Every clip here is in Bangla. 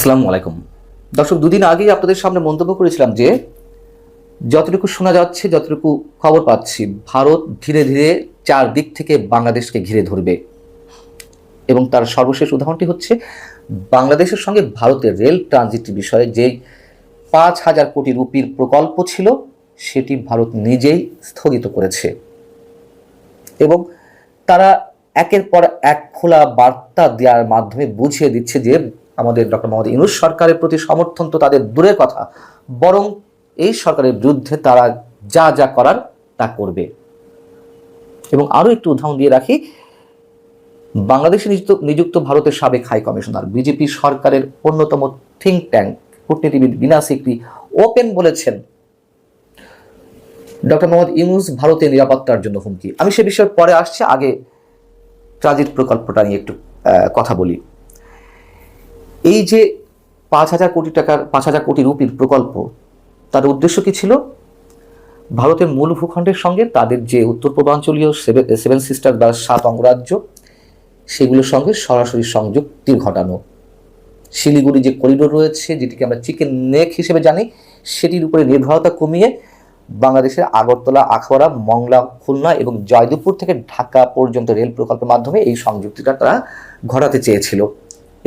আসসালামু আলাইকুম দর্শক, দুদিন আগেই আপনাদের সামনে মন্তব্য করেছিলাম যে যতটুকু শোনা যাচ্ছে, যতটুকু খবর পাচ্ছি, ভারত ধীরে ধীরে চারদিক থেকে বাংলাদেশকে ঘিরে ধরবে এবং তার সর্বশেষ উদাহরণটি হচ্ছে বাংলাদেশের সঙ্গে ভারতের রেল ট্রানজিট বিষয়ে যে 5,000 কোটি রুপির প্রকল্প ছিল সেটি ভারত নিজেই স্থগিত করেছে এবং তারা একের পর এক খোলা বার্তা দেওয়ার মাধ্যমে বুঝিয়ে দিচ্ছে যে আমাদের ডক্টর মোহাম্মদ ইউনূস সরকারের প্রতি সমর্থন তো তাদের দূরের কথা, বরং এই সরকারের বিরুদ্ধে তারা যা যা করার তা করবে। এবং আরও একটু উদাহরণ দিয়ে রাখি, বাংলাদেশে নিযুক্ত ভারতের সাবেক হাই কমিশনার, বিজেপি সরকারের অন্যতম থিঙ্ক ট্যাঙ্ক কূটনীতিবিদ বিনা সিকরি ওপেন বলেছেন ডক্টর মোহাম্মদ ইউনূস ভারতের নিরাপত্তার জন্য হুমকি। আমি সে বিষয়ে পরে আসছি, আগে ট্রানজিট প্রকল্পটা নিয়ে একটু কথা বলি। এই যে 5,000 কোটি টাকার 5,000 কোটি রুপির প্রকল্প, তার উদ্দেশ্য কি ছিল? ভারতের মূল ভূখণ্ডের সঙ্গে তাদের যে উত্তর পূর্বাঞ্চলীয় 7 সিস্টার বা 7 অঙ্গরাজ্য, সেগুলোর সঙ্গে সরাসরি সংযুক্তি ঘটানো। শিলিগুড়ি যে করিডোর রয়েছে, যেটিকে আমরা চিকেন নেক হিসেবে জানি, সেটির উপরে নির্ভরতা কমিয়ে বাংলাদেশের আগরতলা, আখাউড়া, মংলা, খুলনা এবং জয়দেবপুর থেকে ঢাকা পর্যন্ত রেল প্রকল্পের মাধ্যমে এই সংযুক্তিটা তারা ঘটাতে চেয়েছিল।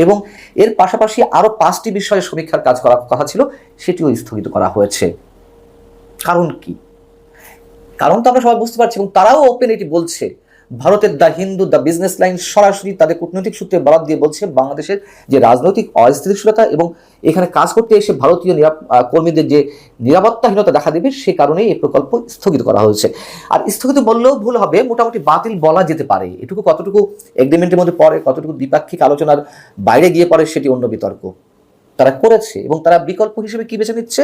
এবং এর পাশাপাশি আরও 5টি বিষয়ে সমীক্ষার কাজ করার কথা ছিল, সেটিও স্থগিত করা হয়েছে। কারণ কি? কারণ তো আমরা সবাই বুঝতে পারছি এবং তারাও ওপেন এটি বলছে। ভারতের the Hindu, the business line সরাসরি তাদের কূটনৈতিক সূত্রে বরাত দিয়ে বলছে বাংলাদেশের যে রাজনৈতিক অস্থিতিশীলতা এবং এখানে কাজ করতে এসে ভারতীয় কর্মীদের যে নিরাপত্তাহীনতা দেখা দেবে, সে কারণেই এই প্রকল্প স্থগিত করা হয়েছে। আর স্থগিত বললেও ভুল হবে, মোটামুটি বাতিল বলা যেতে পারে। এটুকু কতটুকু এগ্রিমেন্টের মধ্যে পড়ে, কতটুকু দ্বিপাক্ষিক আলোচনার বাইরে গিয়ে পড়ে, সেটি অন্য বিতর্ক। তারা করেছে এবং তারা বিকল্প হিসেবে কি বেছে নিচ্ছে?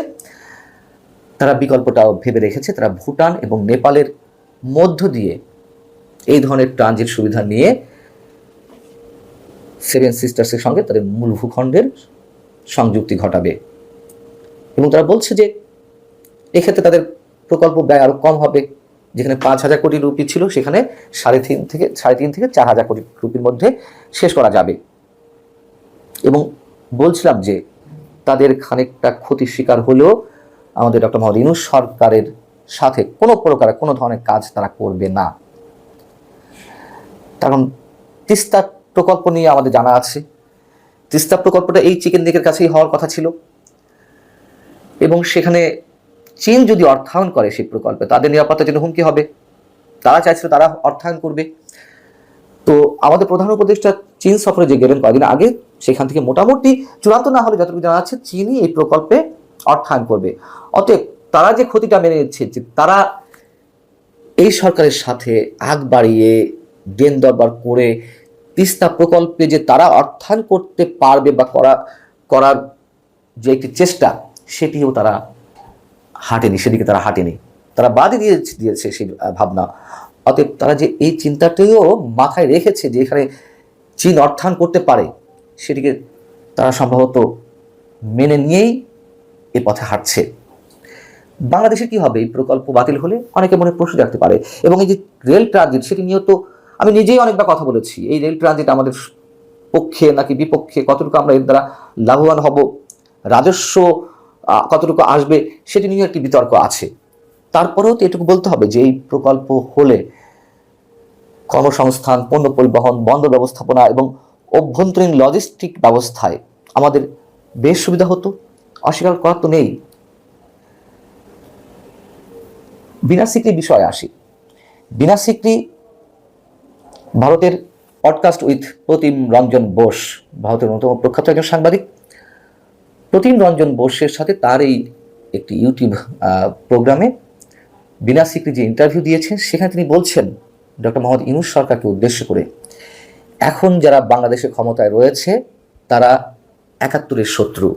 তারা বিকল্পটাও ভেবে রেখেছে, তারা ভুটান এবং নেপালের মধ্য দিয়ে এই ধরনের ট্রানজিট সুবিধা নিয়ে 7 সিস্টার্সের সঙ্গে তাদের মূল ভূখণ্ডের সংযুক্তি ঘটাবে। এবং তারা বলছে যে এক্ষেত্রে তাদের প্রকল্প ব্যয় আরও কম হবে। যেখানে 5,000 কোটি রুপি ছিল, সেখানে 3.5 থেকে 4,000 কোটি রুপির মধ্যে শেষ করা যাবে। এবং বলছিলাম যে তাদের খানিকটা ক্ষতির শিকার হলেও আমাদের ডক্টর মোহাম্মদ ইউনূস সরকারের সাথে কোনো ধরনের কাজ তারা করবে না। কারণ তিস্তা প্রকল্প নিয়ে আমাদের জানা আছে, তিস্তা প্রকল্পটা এই চিকেন নেকের কাছেই হওয়ার কথা ছিল এবং সেখানে চীন যদি অর্থায়ন করে সেই প্রকল্পে, তাদের নিরাপত্তার জন্য হুমকি হবে। তারা চাইছিল তারা অর্থায়ন করবে। তো আমাদের প্রধান উপদেষ্টা চীন সফরে যে গেলেন কয়েকদিন আগে, সেখান থেকে মোটামুটি চূড়ান্ত না হলে যতটুকু জানা যাচ্ছে, চীনই এই প্রকল্পে অর্থায়ন করবে। অতএব তারা যে ক্ষতিটা মেনে নিচ্ছে, যে তারা এই সরকারের সাথে আগ বাড়িয়ে দেন দরবার করে তিস্তা প্রকল্পে যে তারা অর্থায়ন করতে পারবে বা করার যে একটি চেষ্টা, সেটিও তারা হাঁটেনি, সেদিকে তারা হাঁটেনি, তারা বাদই দিয়েছে সেই ভাবনা। অতএব তারা যে এই চিন্তাটিও মাথায় রেখেছে যে এখানে চীন অর্থায়ন করতে পারে, সেটিকে তারা সম্ভবত মেনে নিয়েই এ পথে হাঁটছে। বাংলাদেশে কি হবে এই প্রকল্প বাতিল হলে? অনেকে মনে প্রশ্ন রাখতে পারে। এবং এই যে রেল ট্রানজিট, সেটি নিয়েও তো আমি নিজেই অনেকবার কথা বলেছি। এই রেল ট্রানজিট আমাদের পক্ষে নাকি বিপক্ষে, কতটুকু আমরা এর দ্বারা লাভবান হব, রাজস্ব কতটুকু আসবে, সেটি নিয়ে একটি বিতর্ক আছে। তারপরেও তো এটুকু বলতে হবে যে এই প্রকল্প হলে কর্মসংস্থান, পণ্য পরিবহন, বন্দর ব্যবস্থাপনা এবং অভ্যন্তরীণ লজিস্টিক ব্যবস্থায় আমাদের বেশ সুবিধা হতো। অস্বীকার করার তো নেই। বিনা সিকরি বিষয়ে আসি। বিনা সিকরি ভারতের পডকাস্ট উইথ প্রতিম রঞ্জন বোস, ভারতের অন্যতম প্রখ্যাত একজন সাংবাদিক। প্রতিম রঞ্জন বোসের সাথে তার এই একটি ইউটিউব প্রোগ্রামে বিনা সিকরি যে ইন্টারভিউ দিয়েছেন, সেখানে তিনি বলছেন ডক্টর মোহাম্মদ ইউনূস সরকারকে উদ্দেশ্য করে, এখন যারা বাংলাদেশের ক্ষমতায় রয়েছে তারা 71-এর শত্রু,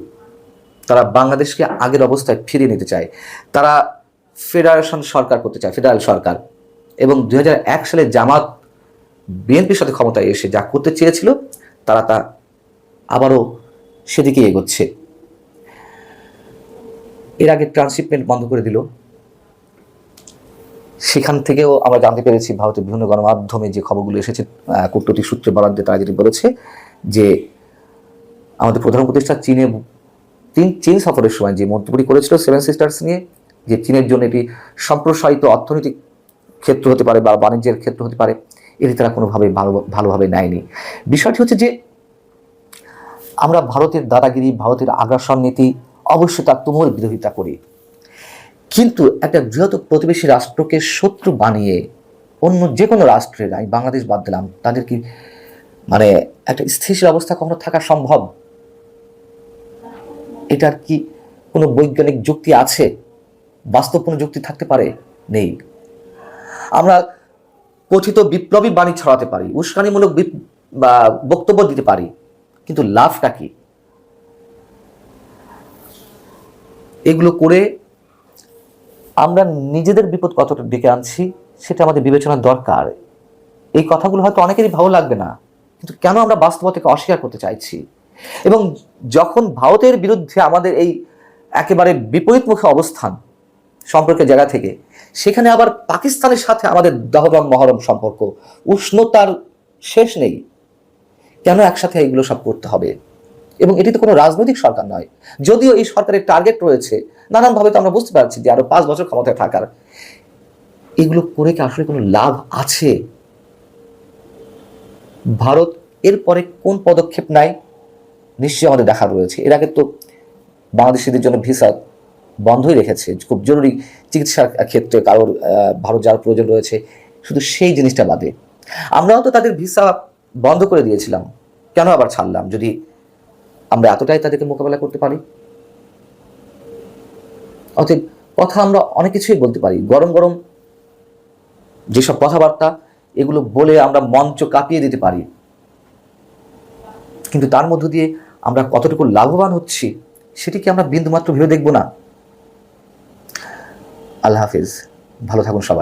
তারা বাংলাদেশকে আগের অবস্থায় ফিরিয়ে নিতে চায়, তারা ফেডারেশন সরকার করতে চায়, ফেডারেল সরকার। এবং 2001 সালে জামাত বিএনপির সাথে ক্ষমতায় এসে যা করতে চেয়েছিল, তারা তা আবারও সেদিকে এগোচ্ছে। এর আগে ট্রান্সশিপমেন্ট বন্ধ করে দিল। সেখান থেকেও আমরা জানতে পেরেছি, ভারতের বিভিন্ন গণমাধ্যমে যে খবরগুলো এসেছে, কূটনৈতিক সূত্রে বরাদ্দে তারা যেটি বলেছে যে আমাদের প্রধান উপদেষ্টা চীন সফরের সময় যে মন্তব্যটি করেছিল সেভেন সিস্টার্স নিয়ে, যে চীনের জন্য এটি সম্প্রসারিত অর্থনৈতিক ক্ষেত্র হতে পারে বা বাণিজ্যের ক্ষেত্র হতে পারে, এটি তারা কোনোভাবে ভালোভাবে নেয়নি। বিষয়টি হচ্ছে যে আমরা ভারতের দাদাগিরি, ভারতের আগ্রাসন নীতি অবশ্যই তার তুমুল বিরোধিতা করি, কিন্তু একটা বৃহৎ প্রতিবেশী রাষ্ট্রকে শত্রু বানিয়ে অন্য যে কোনো রাষ্ট্রের, আমি বাংলাদেশ বাদ দিলাম, তাদের কি মানে একটা স্থিতিশীল অবস্থা কখনো থাকা সম্ভব? এটার কি কোনো বৈজ্ঞানিক যুক্তি আছে? বাস্তব কোনো যুক্তি থাকতে পারে? নেই। আমরা কথিত বিপ্লবী বাণী ছড়াতে পারি, উস্কানিমূলক বা বক্তব্য দিতে পারি, কিন্তু লাভটা কি? এগুলো করে আমরা নিজেদের বিপদ কতটা ডেকে আনছি সেটা আমাদের বিবেচনার দরকার। এই কথাগুলো হয়তো অনেকেরই ভালো লাগবে না, কিন্তু কেন আমরা বাস্তবতাকে অস্বীকার করতে চাইছি? এবং যখন ভারতের বিরুদ্ধে আমাদের এই একেবারে বিপরীতমুখী অবস্থান সম্পর্কের জায়গা থেকে, সেখানে আবার পাকিস্তানের সাথে আমাদের দহরম মহরম সম্পর্ক, উষ্ণতার শেষ নেই, কেন একসাথে এইগুলো সব করতে হবে? এবং এটি তো কোনো রাজনৈতিক সরকার নয়, যদিও এই সরকারের টার্গেট রয়েছে নানানভাবে, তো আমরা বুঝতে পারছি যে আরো 5 বছর ক্ষমতায় থাকার। এগুলো করে কি আসলে কোনো লাভ আছে? ভারত এরপরে কোন পদক্ষেপ নেয় নিশ্চয়ই আমাদের দেখা রয়েছে। এর আগে তো বাংলাদেশিদের জন্য ভিসা বন্ধই রেখেছে, খুব জরুরি চিকিৎসার ক্ষেত্রে কারোর ভারত যাওয়ার প্রয়োজন রয়েছে, শুধু সেই জিনিসটা বাদে। আমরাও তো তাদের ভিসা বন্ধ করে দিয়েছিলাম, কেন আবার ছাড়লাম যদি আমরা এতটাই তাদেরকে মোকাবেলা করতে পারি? অতএব কথা আমরা অনেক কিছুই বলতে পারি, গরম গরম যেসব কথাবার্তা, এগুলো বলে আমরা মঞ্চ কাঁপিয়ে দিতে পারি, কিন্তু তার মধ্য দিয়ে আমরা কতটুকু লাভবান হচ্ছি সেটি কি আমরা বিন্দুমাত্র ভেবে দেখব না? আল্লাহ হাফিজ, ভালো থাকুন সবাই।